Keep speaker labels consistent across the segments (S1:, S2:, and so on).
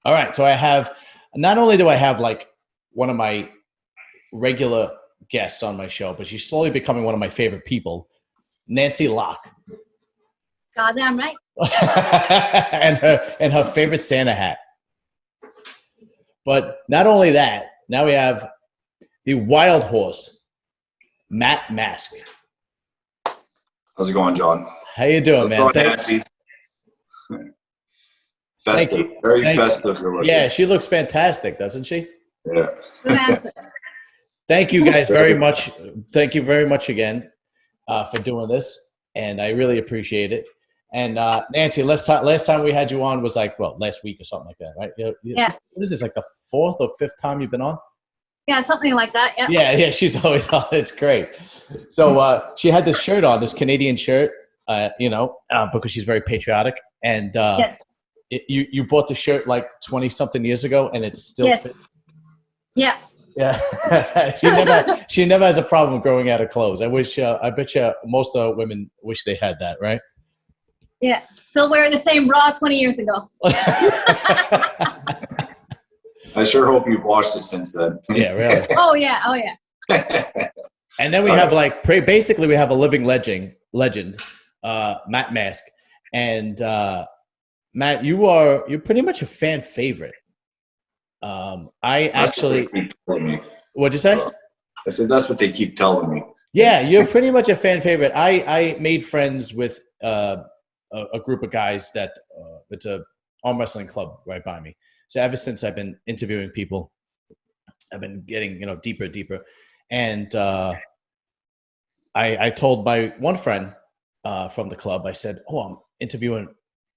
S1: All right. So not only do I have like one of my regular guests on my show, but she's slowly becoming one of my favorite people, Nancy Locke.
S2: Goddamn right.
S1: and her favorite Santa hat. But not only that, now we have the wild horse, Matt Mask.
S3: How's it going, John?
S1: How you doing, man?
S3: Nancy. Festive. Very festive.
S1: Yeah, she looks fantastic, doesn't she?
S3: Yeah.
S2: Good answer.
S1: Thank you guys very much. Thank you very much again for doing this, and I really appreciate it. And Nancy, last time we had you on was like, last week or something like that, right?
S2: Yeah.
S1: What is this, like the 4th or 5th time you've been on?
S2: Yeah, something like that.
S1: Yeah. Yeah, she's always on. It's great. So she had this shirt on, this Canadian shirt, because she's very patriotic. And
S2: yes.
S1: You bought the shirt like 20-something years ago, and it's still
S2: yes.
S1: fits.
S2: Yeah.
S1: Yeah. She never has a problem growing out of clothes. I bet you most women wish they had that, right?
S2: Yeah. Still wearing the same bra 20 years ago.
S3: I sure hope you've washed it since then.
S1: Yeah, really.
S2: Oh yeah.
S1: And then we have basically we have a living legend, Matt Mask. And Matt, you're pretty much a fan favorite. What'd you say?
S3: I said that's what they keep telling me.
S1: Yeah, you're pretty much a fan favorite. I made friends with a group of guys that it's a arm wrestling club right by me. So ever since I've been interviewing people, I've been getting deeper. And I told my one friend from the club, I said, I'm interviewing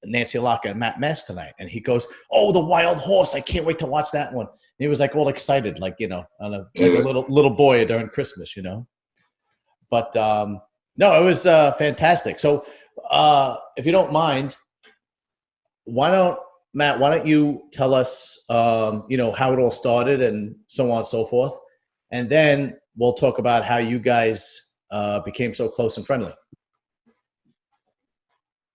S1: Nancy Locke and Matt Mask tonight. And he goes, the Wild Horse. I can't wait to watch that one. And he was like all excited, like a little boy during Christmas, But no, it was fantastic. So if you don't mind, why don't you tell us, how it all started and so on and so forth. And then we'll talk about how you guys became so close and friendly.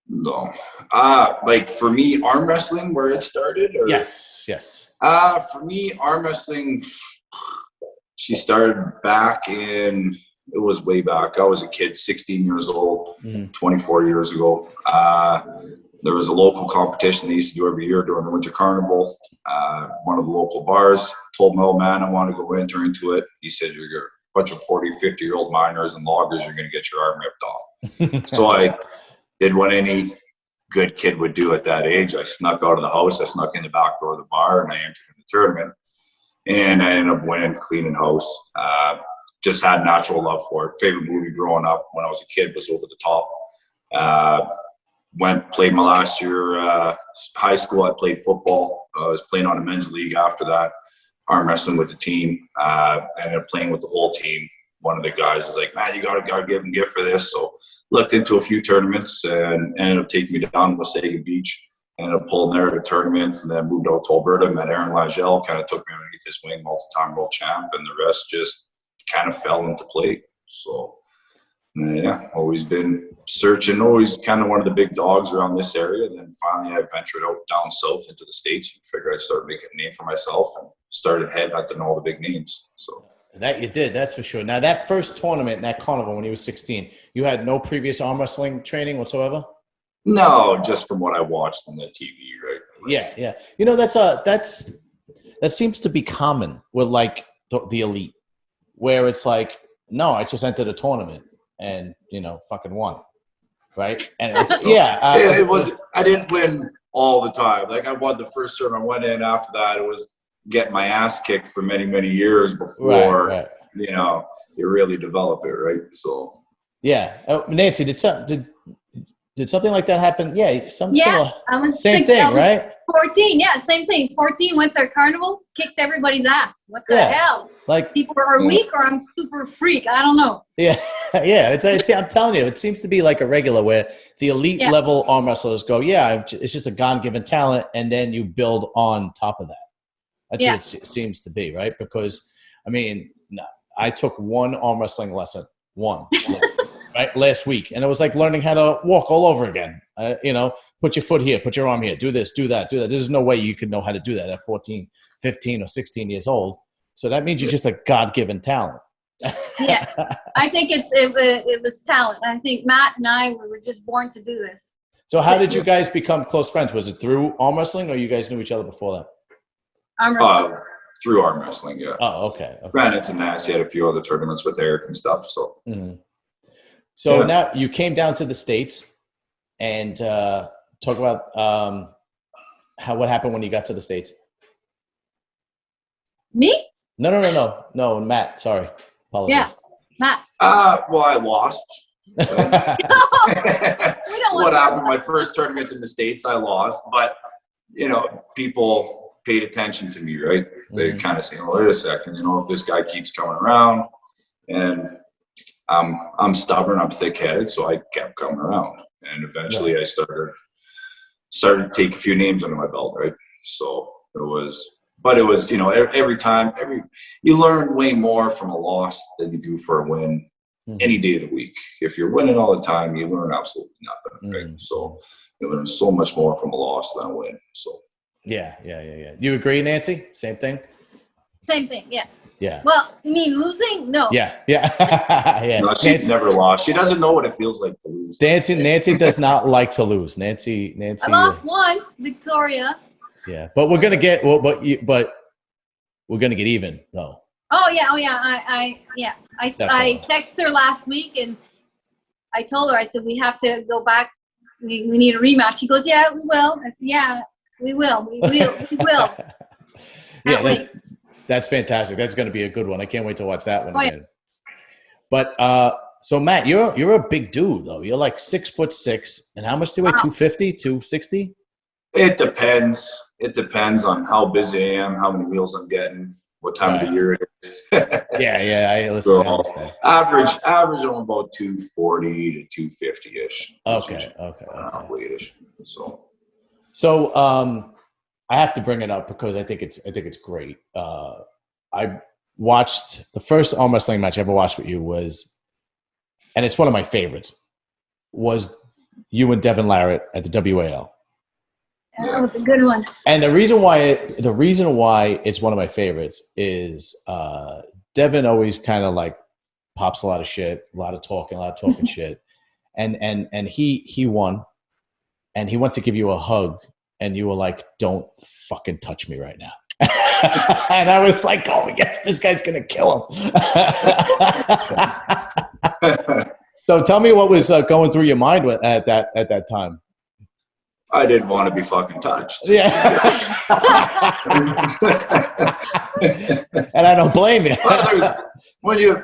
S3: No. Like for me, arm wrestling, where it started? Or?
S1: Yes.
S3: For me, arm wrestling, she started back in, it was way back. I was a kid, 16 years old, 24 years ago. There was a local competition they used to do every year during the Winter Carnival. One of the local bars told my old man I want to go enter into it. He said, you're a bunch of 40, 50-year-old miners and loggers, you're going to get your arm ripped off. So I did what any good kid would do at that age. I snuck out of the house. I snuck in the back door of the bar, and I entered in the tournament. And I ended up winning, cleaning house. Just had natural love for it. Favorite movie growing up when I was a kid was Over the Top. Played my last year high school. I played football. I was playing on a men's league after that, arm wrestling with the team. Ended up playing with the whole team. One of the guys was like, man, you gotta give him a gift for this. So looked into a few tournaments and ended up taking me down to Wasaga Beach. Ended up pulling there at a tournament, and then moved out to Alberta. Met Aaron Lagelle, kind of took me underneath his wing, multi-time world champ, and the rest just kind of fell into play. So yeah, always been searching, always kind of one of the big dogs around this area. Then finally I ventured out down south into the States and figured I'd start making a name for myself and started headhunting all the big names. So
S1: that you did, that's for sure. Now that first tournament, that carnival when you were 16, you had no previous arm wrestling training whatsoever?
S3: No, just from what I watched on the TV, right?
S1: Yeah. That seems to be common with like the elite, where it's like, no, I just entered a tournament and fucking won, right? And it's
S3: it was. I didn't win all the time. Like I won the first tournament, I went in. After that, it was getting my ass kicked for many, many years before
S1: right.
S3: You really develop it, right? So
S1: yeah, Nancy, did something like that happen? Yeah, similar.
S2: I was
S1: same thing, right?
S2: 14, yeah, same thing. 14 Winter Carnival, kicked everybody's ass. What the hell?
S1: Like
S2: people are weak, or I'm super freak. I don't know.
S1: Yeah. I'm telling you, it seems to be like a regular where the elite level arm wrestlers go, it's just a God-given talent, and then you build on top of that. That's what it seems to be, right? Because I took one arm wrestling lesson, one. right, last week. And it was like learning how to walk all over again. You know, put your foot here, put your arm here, do this, do that, do that. There's no way you could know how to do that at 14, 15, or 16 years old. So that means you're just a God-given talent.
S2: Yeah, I think it was talent. I think Matt and I were just born to do this.
S1: So how did you guys become close friends? Was it through arm wrestling, or you guys knew each other before that?
S2: Arm wrestling.
S3: Through arm wrestling, yeah.
S1: Oh, okay.
S3: Ran into Nancy, had a few other tournaments with Eric and stuff. So,
S1: so now you came down to the States, and talk about what happened when you got to the States.
S2: Me?
S1: No, Matt. Sorry, apologize.
S2: Yeah, Matt.
S3: Well, I lost.
S2: We don't want
S3: What happened? My first tournament in the States, I lost, but you know, people paid attention to me, right? They kind of say, "Oh, wait a second, you know, if this guy keeps coming around," and I'm stubborn, I'm thick-headed, so I kept coming around, and eventually I started to take a few names under my belt, right? So it was, you know, every time you learn way more from a loss than you do for a win. Any day of the week. If you're winning all the time, you learn absolutely nothing, right? So you learn so much more from a loss than a win. So
S1: yeah. You agree, Nancy? Same thing?
S2: Same thing, yeah.
S1: Yeah.
S2: Well, you mean losing? No.
S1: Yeah. Yeah.
S3: No, she's never lost. She doesn't know what it feels like to lose.
S1: Nancy does not like to lose. Nancy.
S2: I lost once, Victoria.
S1: Yeah, but we're gonna get but we're gonna get even though.
S2: Oh yeah. I texted her last week and I told her, I said, we have to go back. We need a rematch. She goes, yeah, we will. I said, yeah, we will. We will.
S1: Yeah, that's fantastic. That's going to be a good one. I can't wait to watch that one again. But so Matt, you're a big dude though. You're like 6'6", and how much do you weigh? 250, 260?
S3: It depends. It depends on how busy I am, how many meals I'm getting, what time of the year it is.
S1: Yeah. I understand.
S3: Average on about 240 to 250-ish.
S1: Okay.
S3: Weightish.
S1: So I have to bring it up because I think it's great. I watched the first arm wrestling match I ever watched with you was, and it's one of my favorites, was you and Devin Larratt at the WAL.
S2: That was a good one. And
S1: the reason why it's one of my favorites is Devin always kind of like pops a lot of shit, a lot of talking shit, and he won, and he went to give you a hug, and you were like, "Don't fucking touch me right now," and I was like, "Oh yes, this guy's gonna kill him." So tell me what was going through your mind at that time.
S3: I didn't want to be fucking touched.
S1: Yeah. And I don't blame you.
S3: When you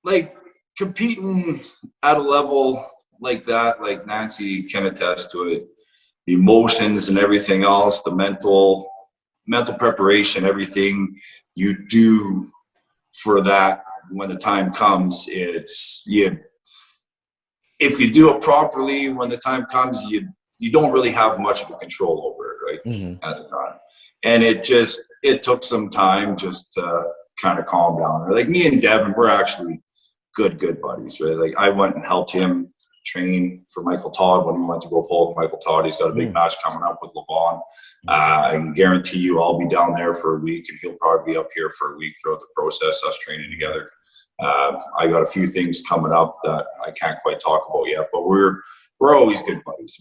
S3: like competing at a level like that, like Nancy can attest to it, the emotions and everything else, the mental preparation, everything you do for that when the time comes, if you do it properly when the time comes, you don't really have much of a control over it, right? At the time. And it took some time just to kind of calm down. Like me and Devin, we're actually good buddies, right? Like I went and helped him train for Michael Todd when he went to go pull with Michael Todd. He's got a big match coming up with LeVon. I can guarantee you I'll be down there for a week, and he'll probably be up here for a week throughout the process, us training together. I got a few things coming up that I can't quite talk about yet, but we're always good buddies.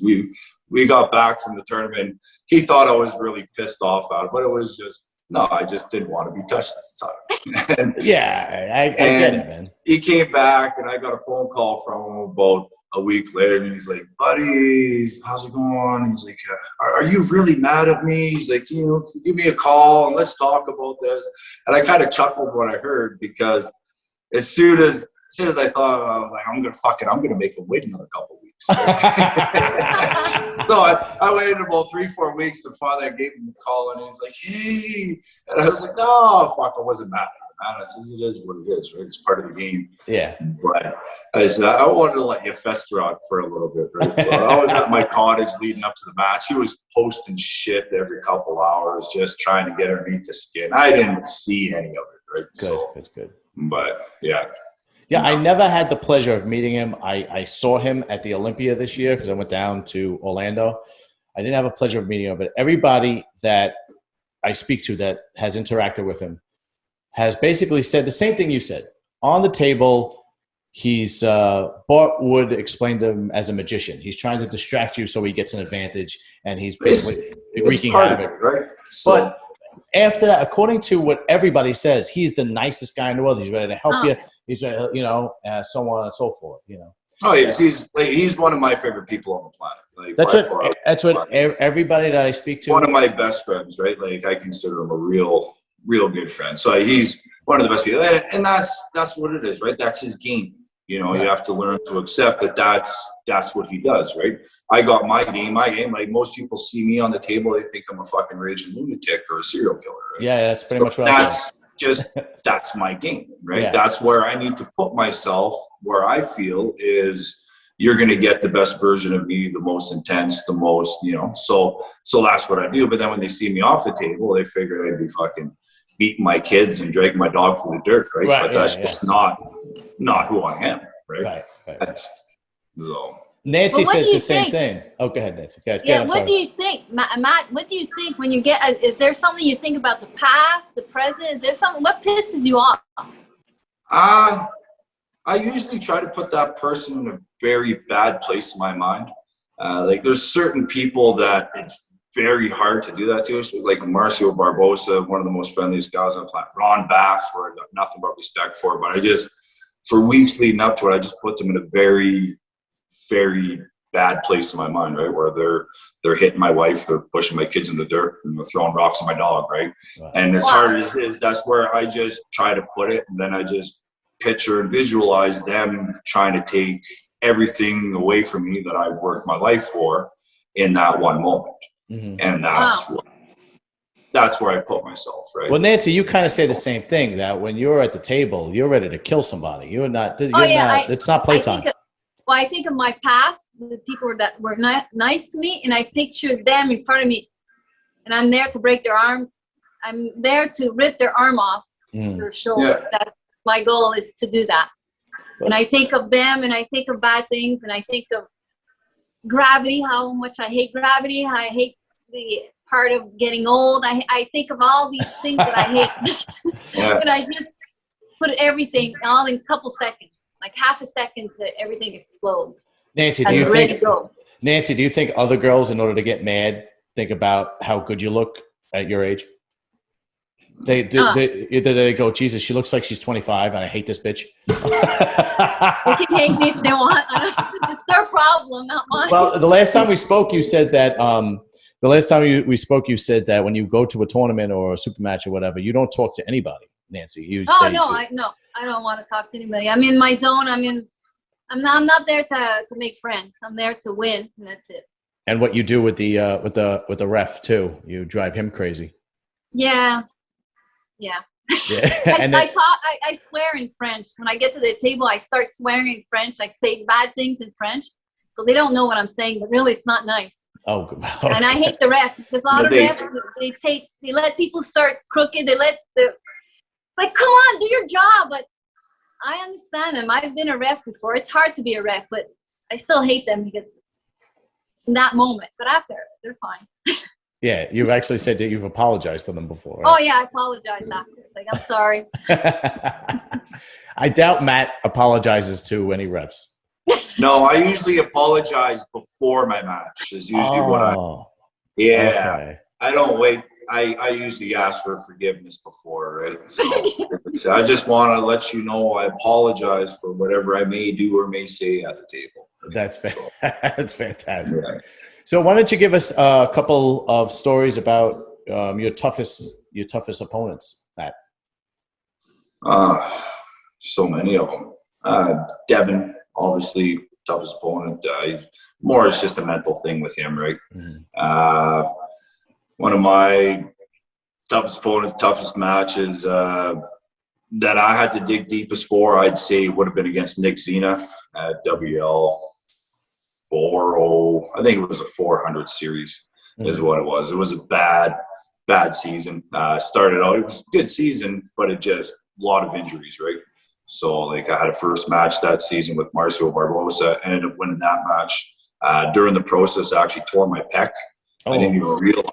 S3: We got back from the tournament. He thought I was really pissed off at it, but it was just, no, I just didn't want to be touched at the time. And,
S1: yeah, I get it, man.
S3: He came back, and I got a phone call from him about a week later, and he's like, buddies, how's it going? He's like, are you really mad at me? He's like, give me a call, and let's talk about this. And I kind of chuckled when I heard, because as soon as I thought, I was like, I'm going to make him wait another couple of weeks. So I waited about 3-4 weeks, and finally I gave him a call, and he's like, hey. And I was like, no, fuck, I wasn't mad at him. I said, it is what it is, right? It's part of the game.
S1: Yeah.
S3: But I said, I wanted to let you fester out for a little bit, right? So I was at my cottage leading up to the match. He was posting shit every couple hours, just trying to get underneath the skin. I didn't see any of it, right?
S1: Good.
S3: But yeah.
S1: Yeah, I never had the pleasure of meeting him. I saw him at the Olympia this year because I went down to Orlando. I didn't have a pleasure of meeting him, but everybody that I speak to that has interacted with him has basically said the same thing you said. On the table, he's Bart Wood explained him as a magician. He's trying to distract you so he gets an advantage, and he's basically wreaking havoc.
S3: Right?
S1: But after that, according to what everybody says, he's the nicest guy in the world. He's ready to help you. He's so on and so forth.
S3: Oh yes, he's one of my favorite people on the planet.
S1: That's what everybody that I speak to.
S3: One of my best friends, right? Like I consider him a real good friend. So he's one of the best people, and that's what it is, right? That's his game. You have to learn to accept that that's what he does, right? I got my game. Like most people see me on the table, they think I'm a fucking raging lunatic or a serial killer. Right?
S1: Yeah, that's pretty much what I do.
S3: That's my game, right? Yeah. That's where I need to put myself, where I feel is you're going to get the best version of me, the most intense, the most, so that's what I do. But then when they see me off the table, they figure I'd be fucking beating my kids and dragging my dog through the dirt, right? But that's just not who I am, right? Right. So.
S1: Nancy says the same thing. Oh, go ahead, Nancy. Go ahead.
S2: What do you think, Matt? What do you think when you get? Is there something you think about the past, the present? Is there something? What pisses you off?
S3: I usually try to put that person in a very bad place in my mind. Like there's certain people that it's very hard to do that to us. Like Marcio Barbosa, one of the most friendliest guys on the planet. Ron Bath, where I got nothing but respect for. But for weeks leading up to it, I just put them in a very, very bad place in my mind, right? Where they're hitting my wife, they're pushing my kids in the dirt, and they're throwing rocks at my dog, right? And as hard as it is, that's where I just try to put it, and then I just picture and visualize them trying to take everything away from me that I've worked my life for in that one moment. Mm-hmm. And that's where I put myself, right?
S1: Well, Nancy, you kind of say the same thing, that when you're at the table, you're ready to kill somebody. It's not playtime.
S2: I think of my past, the people that were nice to me, and I picture them in front of me, and I'm there to break their arm. I'm there to rip their arm off their shoulder. Yeah. That my goal is to do that. And I think of them, and I think of bad things, and I think of gravity, how much I hate gravity, how I hate the part of getting old. I think of all these things that I hate. And I just put everything all in a couple seconds. Like half a second that everything explodes.
S1: Nancy, do you think other girls, in order to get mad, think about how good you look at your age? They go, Jesus, she looks like she's 25 and I hate this bitch.
S2: They can hate me if they want. It's their problem, not mine.
S1: Well, the last time we spoke, you said that we spoke, you said that when you go to a tournament or a super match or whatever, you don't talk to anybody, Nancy.
S2: I don't want to talk to anybody. I'm in my zone. I'm not there to make friends. I'm there to win, and that's it.
S1: And what you do with the ref too, you drive him crazy.
S2: Yeah. I swear in French. When I get to the table, I start swearing in French. I say bad things in French, so they don't know what I'm saying, but really, it's not nice.
S1: Oh,
S2: and I hate the ref because a lot of refs they let people start crooked. Like, come on, do your job. But I understand them. I've been a ref before. It's hard to be a ref, but I still hate them because in that moment. But after, they're fine.
S1: Yeah, you've actually said that you've apologized to them before. Right?
S2: Oh, yeah, I apologize after. It's like, I'm sorry.
S1: I doubt Matt apologizes to any refs.
S3: No, I usually apologize before my match is usually what I... Yeah, okay. I don't wait. I usually ask for forgiveness before, right? So I just want to let you know I apologize for whatever I may do or may say at the table.
S1: That's fantastic. Yeah. So why don't you give us a couple of stories about your toughest opponents, Matt?
S3: So many of them. Devin, obviously, toughest opponent. More it's just a mental thing with him, right? Mm-hmm. One of my toughest matches that I had to dig deepest for, I'd say would have been against Nick Zena at WL 4-0. I think it was a 400 series is what it was. It was a bad season. Started out, it was a good season, but it just a lot of injuries, right? So like I had a first match that season with Marcio Barbosa, ended up winning that match. During the process, I actually tore my pec.
S1: Oh.
S3: I didn't even realize.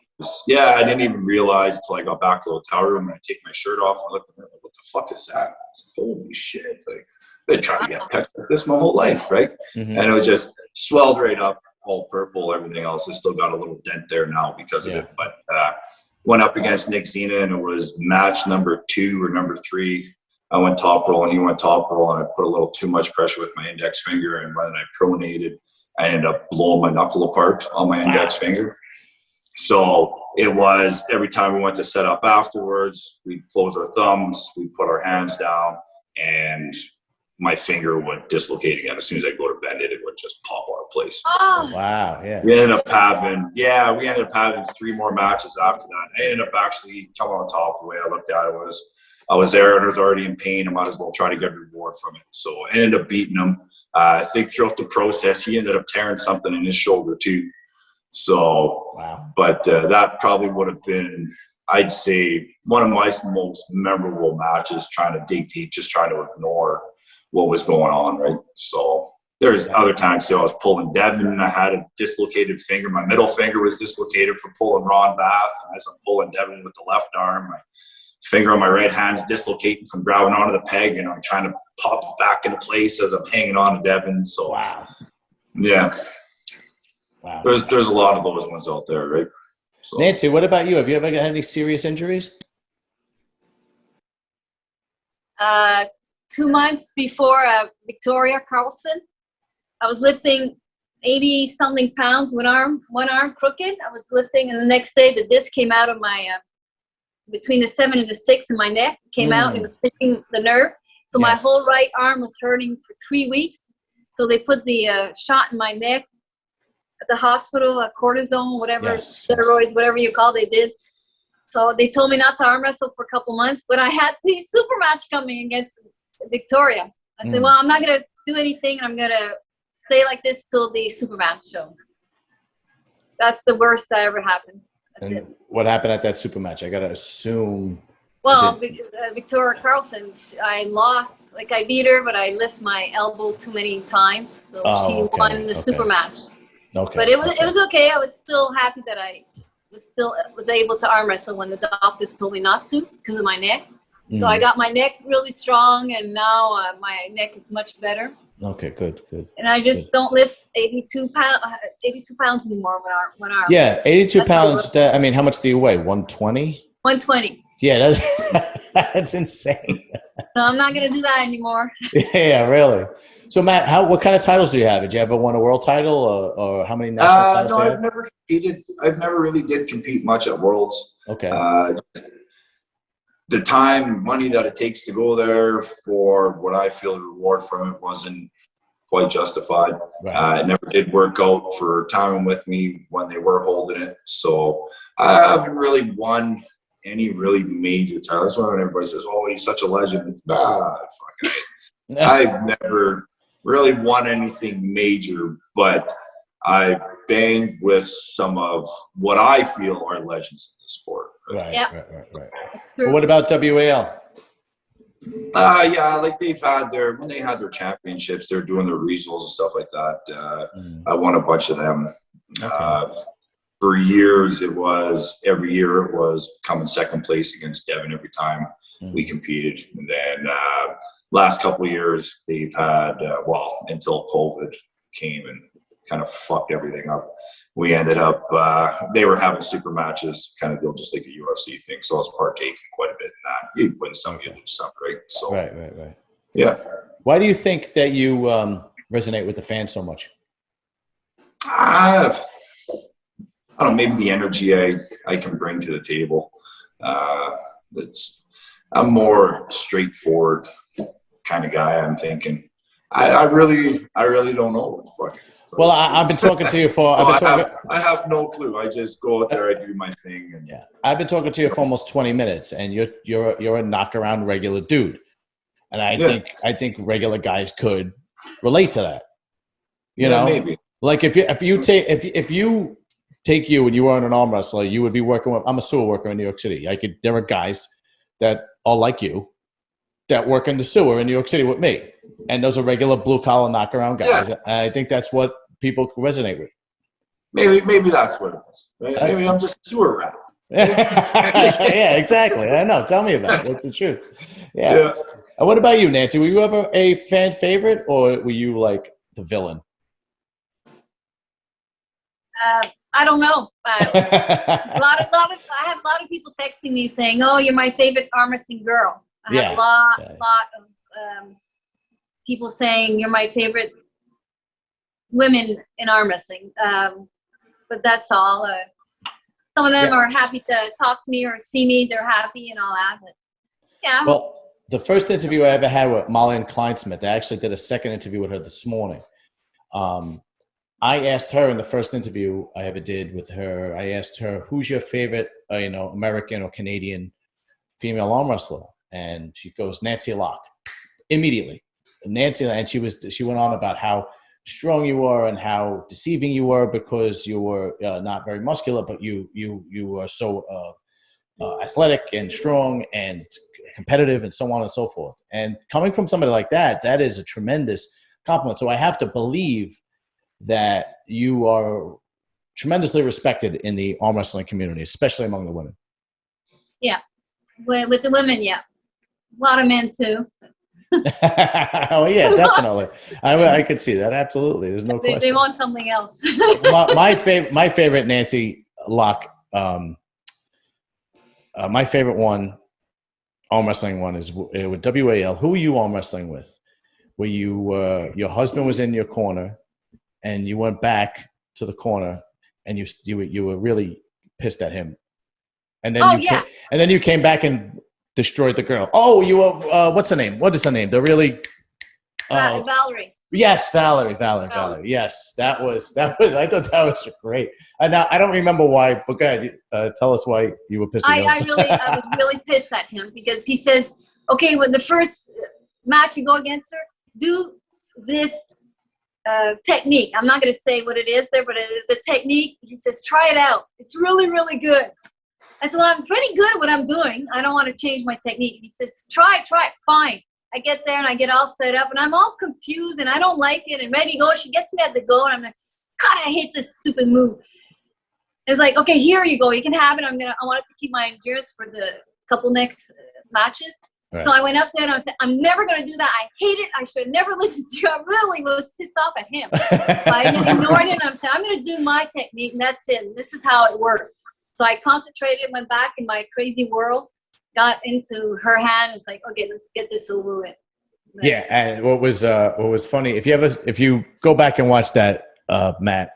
S3: Yeah, I didn't even realize until I got back to the hotel room and I take my shirt off and I looked at it, like, what the fuck is that? I was like, holy shit. Like, I've been trying to get pecs like this my whole life, right? And it was just swelled right up, all purple, everything else. It's still got a little dent there now because of it. But went up against Nick Zena, and it was match number 2 or number 3. I went top roll and he went top roll, and I put a little too much pressure with my index finger, and when I pronated, I ended up blowing my knuckle apart on my index finger. So it was every time we went to set up afterwards, we'd close our thumbs, we'd put our hands down, and my finger would dislocate again. As soon as I go to bend it, it would just pop out of place.
S2: Oh,
S1: wow. Yeah.
S3: We ended up having 3 more matches after that. I ended up actually coming on top. The way I looked at it was, I was there and I was already in pain. I might as well try to get a reward from it. So I ended up beating him. I think throughout the process, he ended up tearing something in his shoulder too. So, but that probably would have been, I'd say, one of my most memorable matches, trying to dig deep, just trying to ignore what was going on, right? So there's other times too, I was pulling Devin, I had a dislocated finger. My middle finger was dislocated from pulling Ron Bath. And as I'm pulling Devin with the left arm, my finger on my right hand's dislocating from grabbing onto the peg, and I'm trying to pop it back into place as I'm hanging on to Devin. So yeah. Wow. There's a lot of those ones out there, right? So.
S1: Nancy, what about you? Have you ever had any serious injuries?
S2: 2 months before Victoria Carlson, I was lifting 80-something pounds, one arm crooked. I was lifting, and the next day the disc came out of my, between the 7 and the 6 in my neck, came out. It was hitting the nerve. So my whole right arm was hurting for 3 weeks. So they put the shot in my neck at the hospital, cortisone, whatever, steroids, whatever you call it, they did. So they told me not to arm wrestle for a couple months, but I had the super match coming against Victoria. I said, well, I'm not going to do anything. I'm going to stay like this till the super match. So that's the worst that ever happened. That's it.
S1: What happened at that super match? I got to assume.
S2: Well, Victoria Carlson, I lost. Like, I beat her, but I lift my elbow too many times. So she won the super match. Okay. But it was okay. I was still happy that I was able to arm wrestle when the doctors told me not to because of my neck. So I got my neck really strong, and now my neck is much better. Okay, good. And I just don't lift 82 pounds anymore when arm.
S1: Yeah, 82 pounds. I mean, how much do you weigh? 120?
S2: 120.
S1: Yeah, that's insane.
S2: So I'm not gonna do that anymore.
S1: Yeah, really. So Matt, what kind of titles do you have? Did you ever won a world title, or how many national titles?
S3: No, I've never competed. I've never really did compete much at Worlds.
S1: Okay.
S3: The time, money that it takes to go there for what I feel the reward from it wasn't quite justified. Right. It never did work out for timing with me when they were holding it. So I haven't really won any really major titles. That's why when everybody says, "Oh, he's such a legend," it's I've never really won anything major, but I banged with some of what I feel are legends in the sport.
S1: Right. Well, what about WAL?
S3: Yeah, like when they had their championships, they're doing their regionals and stuff like that. I won a bunch of them. Okay. For years, every year it was coming second place against Devin every time we competed. And then last couple of years, they've had, until COVID came and kind of fucked everything up. We ended up, they were having super matches, kind of deal just like a UFC thing. So I was partaking quite a bit in that. You win some, you lose some, right? So,
S1: right.
S3: Yeah.
S1: Why do you think that you resonate with the fans so much?
S3: I don't know, maybe the energy I can bring to the table. I'm more straightforward kind of guy. I'm thinking. I really don't know what the fuck it is.
S1: Well, I've been talking to you for.
S3: I have no clue. I just go out there, I do my thing, and
S1: I've been talking to you for almost 20 minutes, and you're a knock around regular dude, and I think regular guys could relate to that. You know,
S3: maybe.
S1: Like if you take you and you were an arm wrestler, you would be working with. I'm a sewer worker in New York City. There are guys that are like you that work in the sewer in New York City with me. And those are regular blue collar knockaround guys. Yeah. I think that's what people resonate with.
S3: Maybe that's what it is. Right? Maybe I'm just a sewer rat.
S1: Yeah, exactly. I know. Tell me about it. That's the truth. Yeah. And what about you, Nancy? Were you ever a fan favorite, or were you like the villain?
S2: I don't know. I have a lot of people texting me saying, "Oh, you're my favorite arm wrestling girl." I have a lot of people saying you're my favorite women in arm wrestling. But that's all. Some of them are happy to talk to me or see me. They're happy and all that. But yeah.
S1: Well, the first interview I ever had with Molly and Kleinsmith, I actually did a second interview with her this morning. I asked her in the first interview I ever did with her, I asked her, who's your favorite, American or Canadian female arm wrestler? And she goes, Nancy Locke. Immediately. Nancy, and she went on about how strong you were and how deceiving you were because you were not very muscular, but you were so athletic and strong and competitive and so on and so forth. And coming from somebody like that, that is a tremendous compliment. So I have to believe that you are tremendously respected in the arm wrestling community, especially among the women.
S2: Yeah. With the women, yeah. A lot of men too.
S1: Oh yeah, definitely. I could see that. Absolutely. There's no question.
S2: They want something else.
S1: my favorite Nancy Locke, my favorite one, arm wrestling one is with WAL. Who were you arm wrestling with? Were you, your husband was in your corner and you went back to the corner and you were really pissed at him. And then you came back and destroyed the girl. Oh, you were, what's her name? What is her name? The really
S2: Valerie.
S1: Yes, Valerie. Yes, that was. I thought that was great. Now I don't remember why, but go ahead. Tell us why you were pissed.
S2: I was really pissed at him because he says, "Okay, when the first match you go against her, do this technique. I'm not going to say what it is there, but it is a technique." He says, "Try it out. It's really, really good." I said, "Well, I'm pretty good at what I'm doing. I don't want to change my technique." He says, try it. Fine. I get there and I get all set up and I'm all confused and I don't like it and ready to go. She gets me at the go and I'm like, God, I hate this stupid move. It's like, okay, here you go. You can have it. I wanted to keep my endurance for the couple next matches. Right. So I went up there and I said, I'm never going to do that. I hate it. I should have never listened to you. I really was pissed off at him. So I ignored it and I said, I'm going to do my technique and that's it. This is how it works. So I concentrated, went back in my crazy world, got into her hand. It's like, okay, let's get this over with.
S1: Yeah, and what was funny, if you go back and watch that, Matt,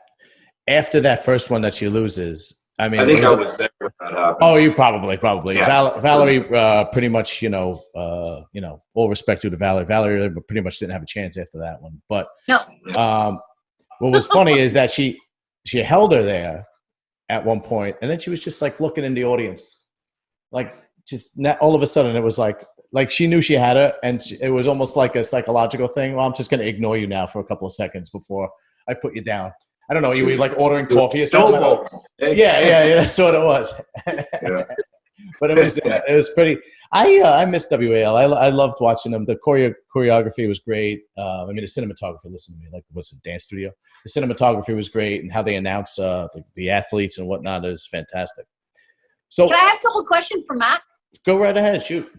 S1: after that first one that she loses, I mean,
S3: I think I was there when that happened.
S1: Oh, you probably. Yeah. Valerie, pretty much, all respect to Valerie. Valerie pretty much didn't have a chance after that one. But
S2: no.
S1: What was funny is that she held her there at one point, and then she was just like looking in the audience, like just all of a sudden it was like she knew she had her, and it was almost like a psychological thing. Well, I'm just going to ignore you now for a couple of seconds before I put you down. I don't know. You were like ordering coffee or something. Yeah. That's what it was. Yeah. But it was pretty. I missed WAL. I loved watching them. The choreography was great. I mean, the cinematography. Listen to me, like what's it, dance studio? The cinematography was great, and how they announce the athletes and whatnot is fantastic. So,
S2: can I have a couple questions for Matt?
S1: Go right ahead. Shoot.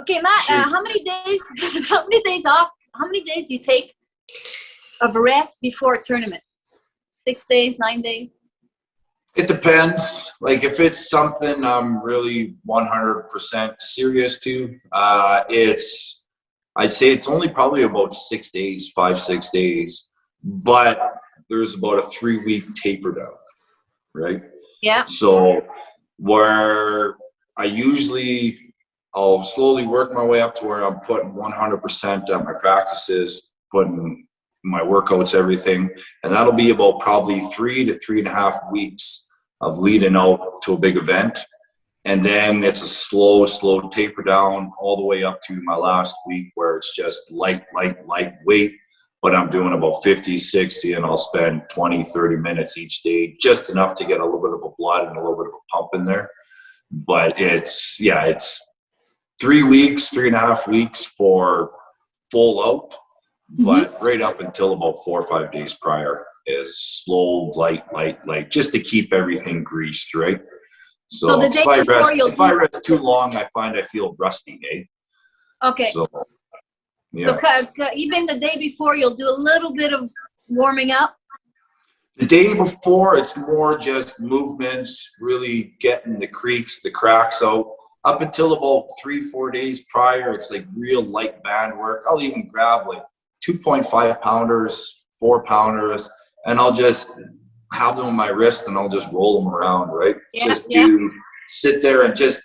S2: Okay, Matt. How many days? How many days off? How many days do you take of rest before a tournament? 6 days, 9 days?
S3: It depends. Like if it's something I'm really 100% serious to, I'd say it's only probably about 6 days, 5-6 days, but there's about a 3-week taper down, right?
S2: Yeah.
S3: So where I'll slowly work my way up to where I'm putting 100% at my practices, putting my workouts, everything. And that'll be about probably 3 to 3.5 weeks of leading out to a big event. And then it's a slow taper down all the way up to my last week where it's just light weight, but I'm doing about 50, 60, and I'll spend 20, 30 minutes each day, just enough to get a little bit of a blood and a little bit of a pump in there. But it's 3 weeks, 3.5 weeks for full out, but right up until about 4 or 5 days prior is slow, light, just to keep everything greased, right? So
S2: the day
S3: if I rest too long, I find I feel rusty, eh?
S2: Okay.
S3: So, yeah.
S2: So even the day before, you'll do a little bit of warming up?
S3: The day before, it's more just movements, really getting the creaks, the cracks out. Up until about 3-4 days prior, it's like real light band work. I'll even grab like 2.5 pounders, 4 pounders, and I'll just have them on my wrist and I'll just roll them around, right? Sit there and just,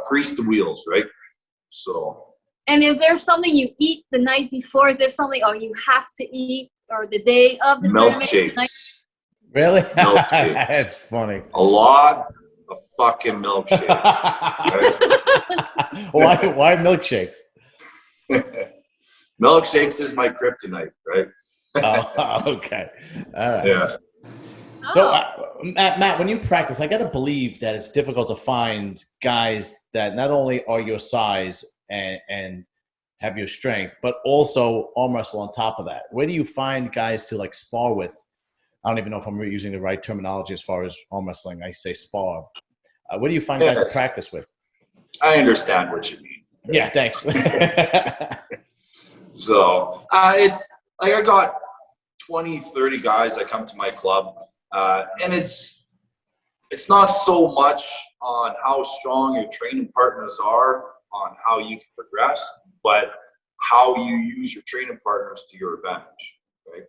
S3: grease the wheels, right? So.
S2: And is there something you eat the night before? Is there something you have to eat or the day of the
S3: milkshakes?
S1: Really?
S3: Milkshakes.
S1: That's funny.
S3: A lot of fucking milkshakes.
S1: Right? Why milkshakes?
S3: Milkshakes is my kryptonite, right?
S1: Oh, okay. All right.
S3: Yeah.
S1: So, Matt, when you practice, I got to believe that it's difficult to find guys that not only are your size and have your strength, but also arm wrestle on top of that. Where do you find guys to like spar with? I don't even know if I'm using the right terminology as far as arm wrestling. I say spar. Where do you find guys to practice with?
S3: I understand what you mean.
S1: Yeah, thanks.
S3: So it's like I got 20, 30 guys that come to my club, and it's not so much on how strong your training partners are, on how you can progress, but how you use your training partners to your advantage, right?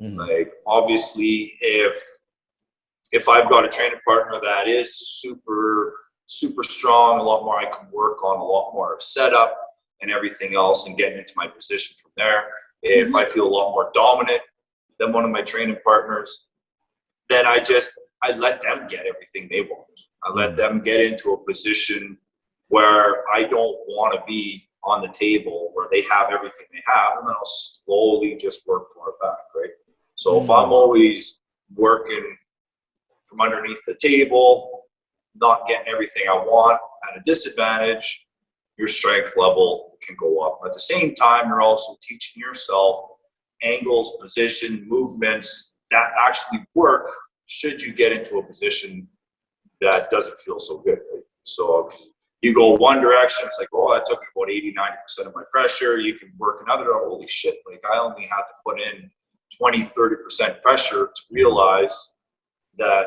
S3: Mm-hmm. Like obviously, if I've got a training partner that is super, super strong, a lot more I can work on, a lot more of setup and everything else and getting into my position from there. If I feel a lot more dominant than one of my training partners, then I let them get everything they want. I let them get into a position where I don't want to be on the table, where they have everything they have, and then I'll slowly just work for it back, right? So if I'm always working from underneath the table, not getting everything I want at a disadvantage, your strength level can go up. At the same time, you're also teaching yourself angles, position, movements that actually work should you get into a position that doesn't feel so good, right? So you go one direction, it's like, oh, that took me about 80-90% of my pressure. You can work another, holy shit, like I only had to put in 20-30% pressure to realize that,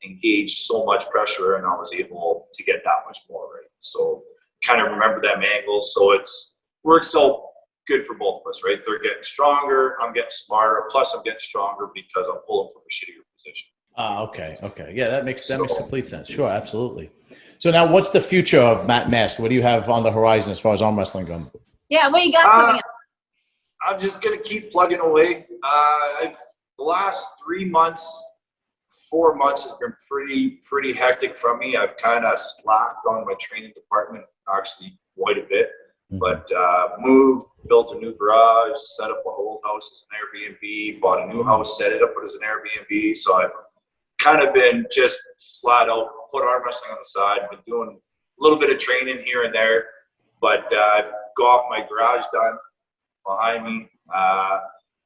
S3: engage so much pressure, and I was able to get that much more, right? So kind of remember them angles. So it's works out good for both of us, right? They're getting stronger, I'm getting smarter, plus I'm getting stronger because I'm pulling from a shittier position.
S1: Okay. Yeah, that makes complete sense. Sure, absolutely. So now what's the future of Matt Mask? What do you have on the horizon as far as arm wrestling goes?
S2: Yeah, what you got coming up?
S3: I'm just going to keep plugging away. The last 3 months, 4 months has been pretty hectic for me. I've kind of slacked on my training department, actually quite a bit. But built a new garage, set up a whole house as an Airbnb, bought a new house, set it up as an Airbnb. So I've kind of been just flat out put arm wrestling on the side. Been doing a little bit of training here and there, but I've got my garage done behind me.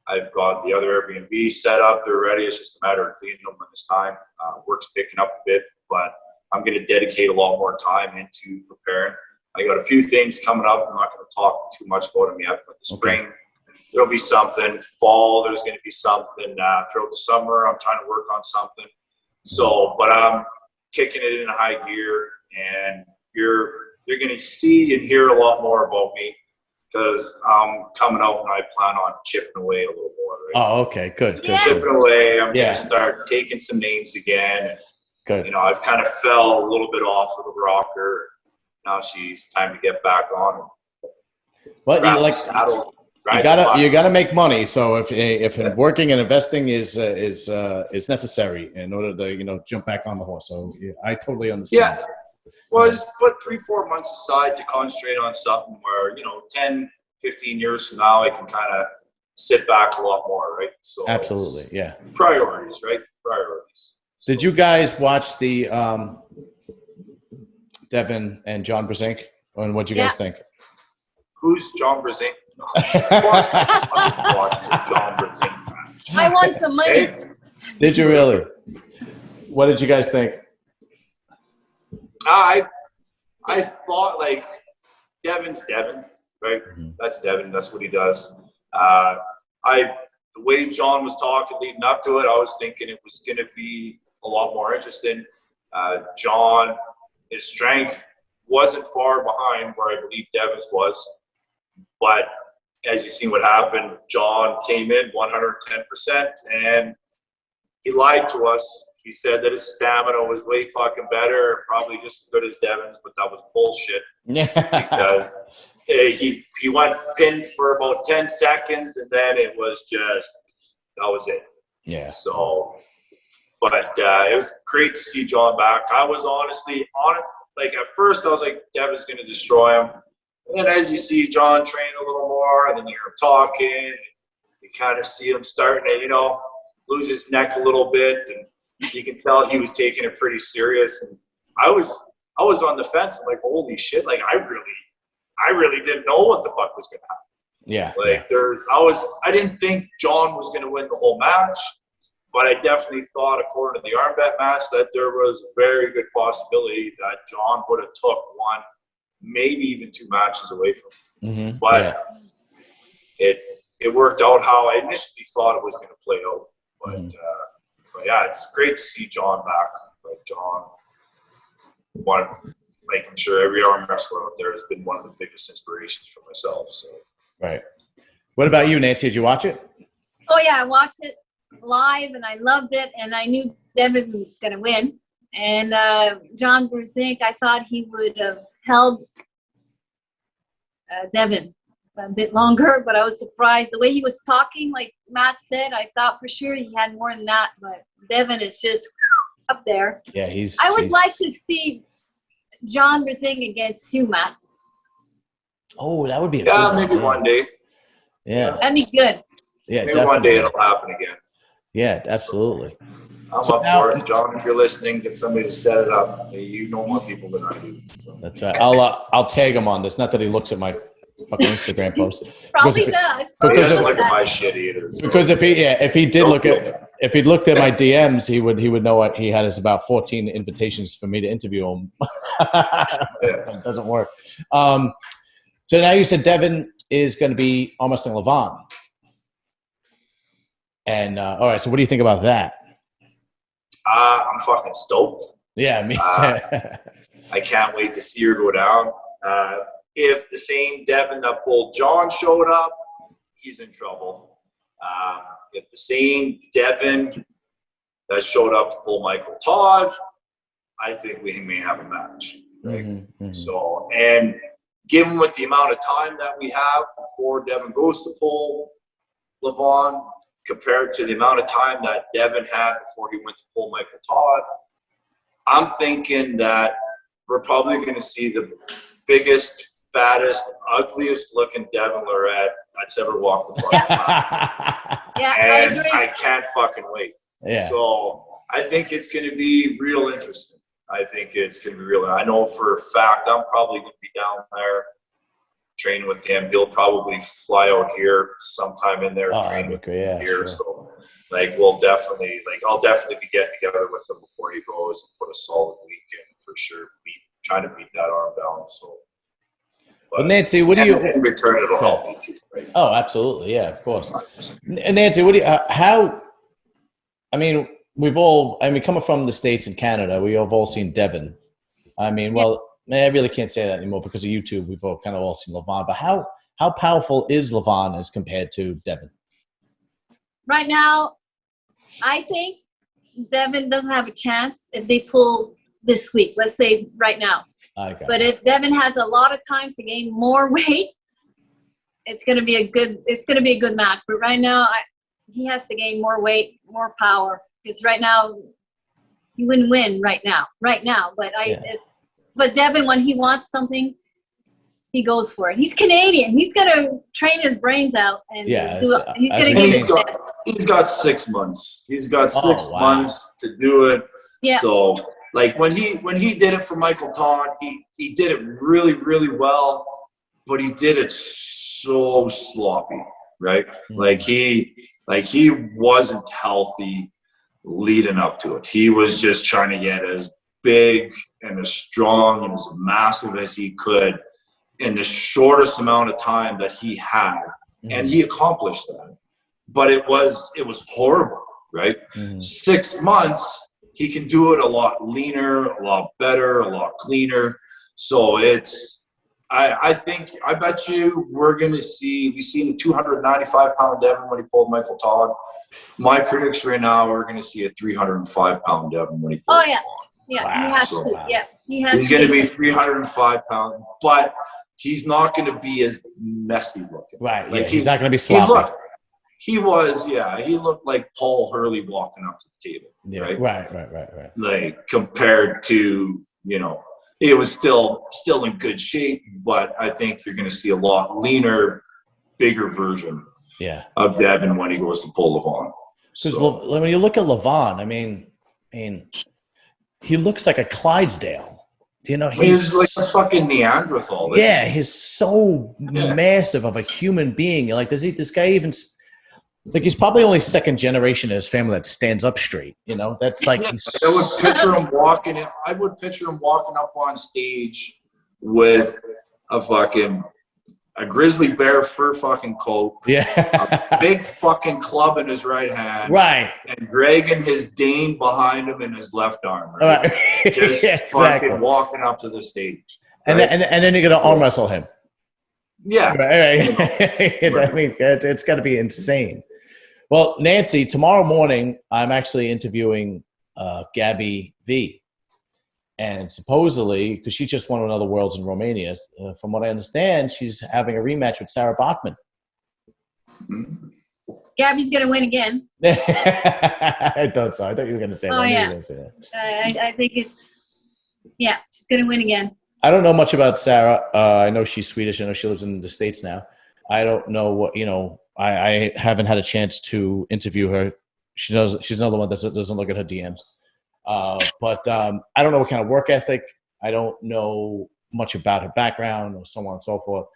S3: I've got the other Airbnb set up. They're ready. It's just a matter of cleaning them when it's time. Work's picking up a bit, but I'm going to dedicate a lot more time into preparing. I got a few things coming up. I'm not going to talk too much about them yet, but the spring, there'll be something. Fall, there's going to be something. Throughout the summer, I'm trying to work on something. So, but I'm kicking it in high gear, and you're going to see and hear a lot more about me because I'm coming out and I plan on chipping away a little more. Right?
S1: Oh, okay, good.
S3: Chipping away. I'm going to start taking some names again.
S1: Good.
S3: I've kind of fell a little bit off of the rocker. Now she's time to get back on.
S1: Well, you gotta make money. So if working and investing is necessary in order to jump back on the horse. So I totally understand.
S3: Yeah. Well, I just put 3-4 months aside to concentrate on something where 10, 15 years from now I can kind of sit back a lot more, right? So
S1: absolutely, yeah.
S3: Priorities, right? Priorities.
S1: Did you guys watch the Devin and John Brzenk? And what'd you guys think?
S3: Who's John Brzenk? Of course, I watched the John Brzenk match.
S2: I won some money.
S3: Hey,
S1: Did you really? What did you guys think?
S3: I thought, like, Devin's Devin, right?
S1: Mm-hmm.
S3: That's Devin. That's what he does. The way John was talking leading up to it, I was thinking it was going to be a lot more interesting. John, his strength wasn't far behind where I believe Devin's was. But as you see what happened, John came in 110%, and he lied to us. He said that his stamina was way fucking better, probably just as good as Devin's, but that was bullshit. Because he went pinned for about 10 seconds, and then it was just, that was it.
S1: Yeah.
S3: So, but it was great to see John back. I was honestly on it. Like, at first I was like, Devin's going to destroy him. And then as you see John train a little more, and then you hear him talking, you kind of see him starting to, lose his neck a little bit, and you can tell he was taking it pretty serious. And I was on the fence. I'm like, holy shit! Like, I really didn't know what the fuck was going to happen.
S1: Yeah.
S3: Like, I didn't think John was going to win the whole match, but I definitely thought, according to the arm bet match, that there was a very good possibility that John would have took one, maybe even two matches away from him.
S1: Mm-hmm.
S3: But it worked out how I initially thought it was going to play out. But yeah, it's great to see John back. Like, John, I'm sure every arm wrestler out there has been one of the biggest inspirations for myself. So.
S1: Right. What about you, Nancy? Did you watch it?
S2: Oh yeah, I watched it live and I loved it, and I knew Devin was going to win. And John Brzenk, I thought he would have held Devin a bit longer, but I was surprised the way he was talking. Like Matt said, I thought for sure he had more than that, but Devin is just up there.
S1: Yeah,
S2: I would like to see John Brzenk against you, Matt.
S1: Oh, that would be
S3: maybe one day.
S1: Yeah,
S2: that'd be good.
S3: Maybe
S1: Yeah, definitely.
S3: one day it'll happen again.
S1: Yeah, absolutely.
S3: I'm up for it, John. If you're listening, get somebody to set it up. You know more people than I do. So.
S1: That's right. I'll tag him on this. Not that he looks at my fucking Instagram post.
S2: Probably not.
S3: He doesn't look at my shit either. So.
S1: Because if he looked at my DMs, he would know what he had is about 14 invitations for me to interview him. It doesn't work. So now you said Devin is going to be almost in Levon. And all right, so what do you think about that?
S3: I'm fucking stoked.
S1: Yeah, me.
S3: I can't wait to see her go down. If the same Devin that pulled John showed up, he's in trouble. If the same Devin that showed up to pull Michael Todd, I think we may have a match. Right? Mm-hmm, mm-hmm. So, and given with the amount of time that we have before Devin goes to pull Levon, compared to the amount of time that Devin had before he went to pull Michael Todd, I'm thinking that we're probably going to see the biggest, fattest, ugliest looking Devin Lorette that's ever walked the fucking line.
S2: Yeah,
S3: and
S2: I agree.
S3: I can't fucking wait.
S1: Yeah.
S3: So I think it's going to be real interesting. I think it's going to be real. I know for a fact I'm probably going to be down there training with him. He'll probably fly out here sometime in there training with me here. Sure. So I'll definitely be getting together with him before he goes and put a solid weekend for sure. Trying to beat that arm down. So
S1: but Nancy, what do you
S3: in return it'll help me too, right?
S1: Oh, absolutely. Yeah, of course. Nancy, what do you coming from the States and Canada, we have all seen Devin. I really can't say that anymore because of YouTube. We've all seen Levon. But how powerful is Levon as compared to Devin?
S2: Right now, I think Devin doesn't have a chance if they pull this week. Let's say right now.
S1: Okay.
S2: But if Devin has a lot of time to gain more weight, it's gonna be a good match. But right now, he has to gain more weight, more power. Because right now, he wouldn't win right now. But Devin, when he wants something, he goes for it. He's Canadian. He's gonna train his brains out and
S3: He's got 6 months. He's got 6 months to do it.
S2: Yeah.
S3: So Like when he did it for Michael Todd, he did it really, really well, but he did it so sloppy, right? Mm-hmm. He wasn't healthy leading up to it. He was just trying to get as big and as strong and as massive as he could in the shortest amount of time that he had. Mm-hmm. And he accomplished that. But it was horrible, right? Mm-hmm. 6 months, he can do it a lot leaner, a lot better, a lot cleaner. So I bet you we've seen a 295-pound Devin when he pulled Michael Todd. My prediction right now, we're going to see a 305-pound Devin when he pulls Todd.
S2: Yeah,
S3: wow.
S2: He has to. Wow. Yeah,
S3: he's going to be 305 pounds, but he's not going to be as messy looking.
S1: Right. Like he's not going to be sloppy.
S3: He looked like Paul Hurley walking up to the table.
S1: Yeah. Right.
S3: Like compared to, it was still in good shape, but I think you're going to see a lot leaner, bigger version of Devin when he goes to pull Levon.
S1: Because when you look at Levon, I mean, he looks like a Clydesdale.
S3: He's like a fucking Neanderthal.
S1: Yeah, he's so massive of a human being. Like, does this guy even? Like, he's probably only second generation in his family that stands up straight. That's like.
S3: I would picture him walking in. I would picture him walking up on stage with a grizzly bear fur fucking coat.
S1: Yeah.
S3: A big fucking club in his right hand.
S1: Right.
S3: And dragging his Dane behind him in his left arm. Right. Just fucking walking up to the stage.
S1: Right? And then you're gonna arm wrestle him.
S3: Yeah.
S1: Right. I mean, it's got to be insane. Well, Nancy, tomorrow morning I'm actually interviewing Gabby V. And supposedly, because she just won another Worlds in Romania, from what I understand, she's having a rematch with Sarah Bachman.
S2: Gabby's going to win again.
S1: I thought so. I thought you were going to say that.
S2: Oh, yeah. I think she's going to win again.
S1: I don't know much about Sarah. I know she's Swedish. I know she lives in the States now. I don't know what, I haven't had a chance to interview her. She's another one that doesn't look at her DMs. But I don't know what kind of work ethic. I don't know much about her background or so on and so forth.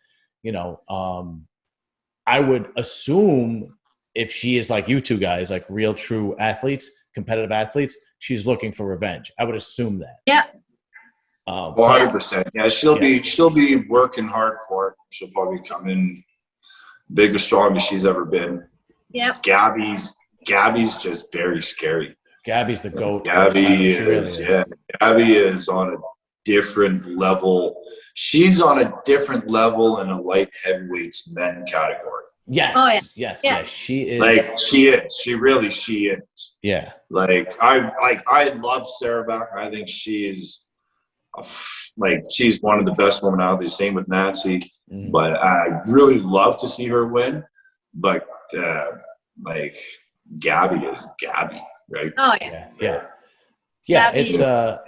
S1: I would assume if she is like you two guys, like real true athletes, competitive athletes, she's looking for revenge. I would assume that.
S2: Yeah.
S3: 100%. Yeah, she'll be working hard for it. She'll probably come in big as strong as she's ever been.
S2: Yep.
S3: Gabby's just very scary.
S1: Gabby's the GOAT.
S3: Gabby is on a different level. She's on a different level in a light heavyweights men category.
S1: Yes.
S2: Oh, yeah.
S1: Yes. She is.
S3: Like she is. She is.
S1: Yeah.
S3: Like I love Sarah Bach. I think she's one of the best women out there. Same with Nancy. Mm-hmm. But I really love to see her win. But Gabby is Gabby. Right.
S2: Oh
S1: yeah. It's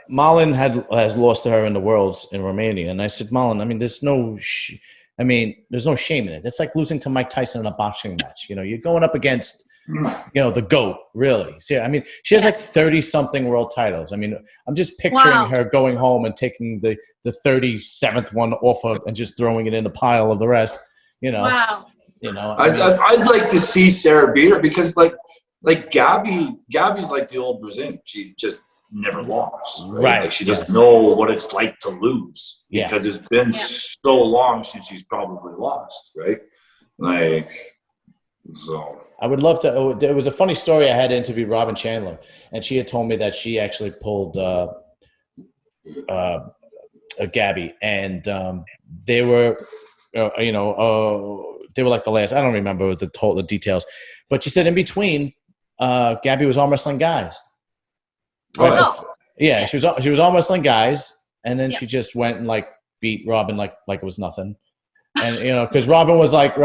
S1: Malin has lost to her in the Worlds in Romania, and I said, Malin, I mean, there's no shame in it. It's like losing to Mike Tyson in a boxing match. You're going up against, the GOAT. Really. See, I mean, she has like 30-something world titles. I mean, I'm just picturing her going home and taking the 37th one off her and just throwing it in the pile of the rest.
S2: Wow.
S3: I'd like to see Sarah beat her because like Gabby's like the old Brazilian. She just never lost. Right. Like she doesn't know what it's like to lose because it's been so long since she's probably lost. Right. So
S1: I would love to. There was a funny story. I had to interview Robin Chandler, and she had told me that she actually pulled a Gabby, and they were, they were like the last. I don't remember the details, but she said in between. Gabby was arm wrestling guys. Yeah, she was arm wrestling guys, and then she just went and beat Robin like it was nothing. And because Robin was like,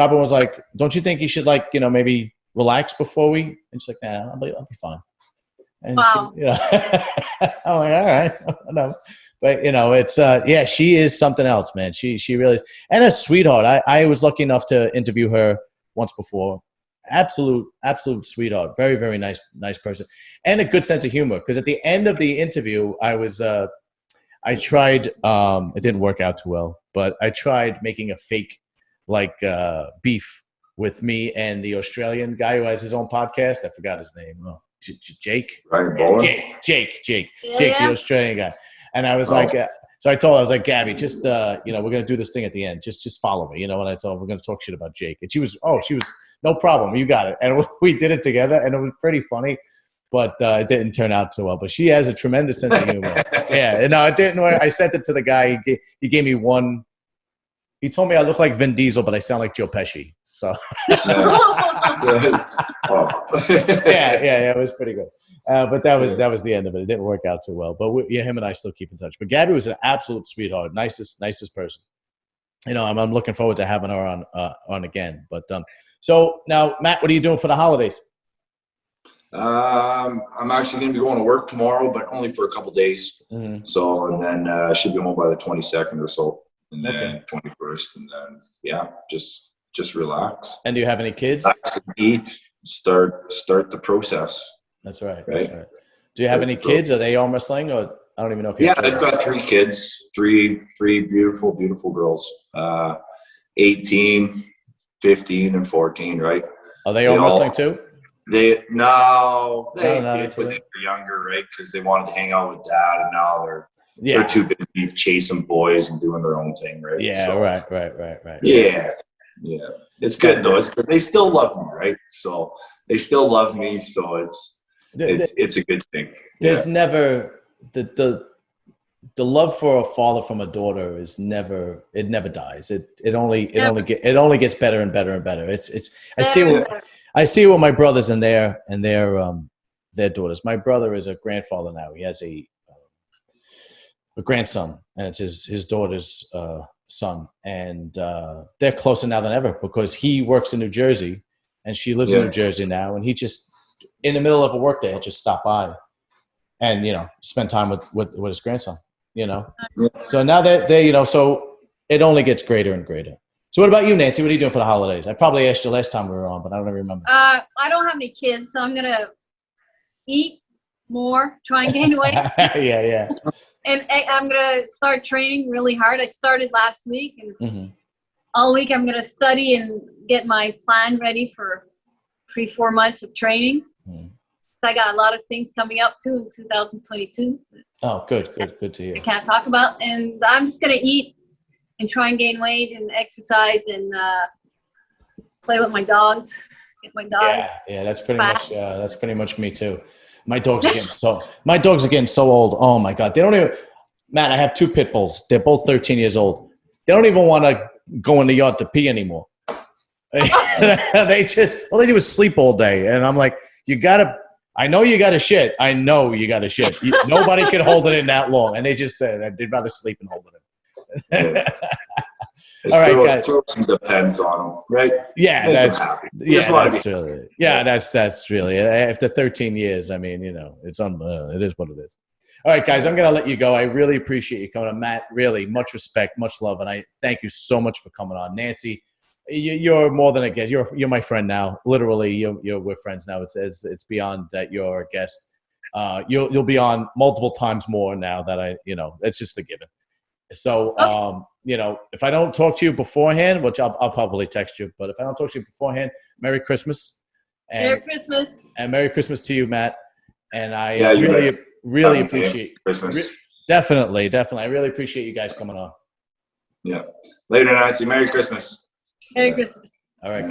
S1: don't you think you should maybe relax before we? And she's like, nah, I'll be fine. And
S2: wow.
S1: I'm like, all right, no. But it's she is something else, man. She really is, and a sweetheart. I was lucky enough to interview her once before. absolute sweetheart. Very, very nice person, and a good sense of humor. Because at the end of the interview, I tried. It didn't work out too well, but I tried making a fake beef with me and the Australian guy who has his own podcast. I forgot his name. Oh, Jake. Jake, the Australian guy. And I was so I told her, I was like, Gabby, just we're gonna do this thing at the end. Just follow me, And I told her we're gonna talk shit about Jake, and she was no problem. You got it. And we did it together, and it was pretty funny. But it didn't turn out so well. But she has a tremendous sense of humor. Yeah, no, it didn't work. I sent it to the guy. He gave me one. He told me I look like Vin Diesel, but I sound like Joe Pesci. So yeah, it was pretty good. But that was the end of it. It didn't work out too well. But him and I still keep in touch. But Gabby was an absolute sweetheart, nicest person. I'm looking forward to having her on again. But so now, Matt, what are you doing for the holidays?
S3: I'm actually going to be going to work tomorrow, but only for a couple days. Mm-hmm. So, and then I should be home by the 22nd or so, and then 21st, and then just relax.
S1: And do you have any kids?
S3: Relax and eat. Start the process.
S1: That's right. That's right. Do you have any kids? Are they arm wrestling, or I don't even know if you?
S3: Yeah, I've got 3 kids. Three beautiful girls. 18, 15, and 14. Right?
S1: Are they arm wrestling too?
S3: They did when they were younger, right? Because they wanted to hang out with dad, and now they're too busy chasing boys and doing their own thing, right?
S1: Yeah, so, right.
S3: Yeah. It's good though. It's good. They still love me, right? So they still love me. So it's a good thing.
S1: There's never the love for a father from a daughter never dies. It only gets better and better and better. I see what my brothers and their daughters. My brother is a grandfather now. He has a grandson, and it's his daughter's son. And they're closer now than ever because he works in New Jersey, and she lives in New Jersey now. And he just, in the middle of a work day, just stop by and spend time with his grandson. So now they so it only gets greater and greater. So what about you, Nancy? What are you doing for the holidays? I probably asked you last time we were on, but I don't remember.
S2: I don't have any kids, so I'm going to eat more, try and gain weight.
S1: Yeah.
S2: And I'm going to start training really hard. I started last week, and all week I'm going to study and get my plan ready for 3-4 months of training. I got a lot of things coming up, too, in 2022.
S1: Oh, good to hear.
S2: I can't talk about. And I'm just going to eat and try and gain weight and exercise and play with my dogs. Get my dogs.
S1: Yeah, that's pretty much me too. My dogs are getting so old. Oh my God, they don't even. Matt, I have 2 pit bulls. They're both 13 years old. They don't even want to go in the yard to pee anymore. They do is sleep all day, and I'm like, I know you got to shit. Nobody can hold it in that long, and they'd rather sleep and hold it in. All right, guys.
S3: Throw some depends on them, right?
S1: Yeah, that's really after 13 years. I mean, it is what it is. All right, guys, I'm gonna let you go. I really appreciate you coming on, Matt. Really, much respect, much love, and I thank you so much for coming on, Nancy. You're more than a guest. You're my friend now. Literally, we're friends now. It's beyond that. You're a guest. You'll be on multiple times more now that it's just a given. So, if I don't talk to you beforehand, which I'll probably text you, but if I don't talk to you beforehand, Merry Christmas.
S2: Merry Christmas.
S1: And Merry Christmas to you, Matt. And I really appreciate
S3: Christmas.
S1: Definitely. I really appreciate you guys coming on.
S3: Yeah. Later, Nancy. Merry Christmas.
S2: Merry Christmas.
S1: All right.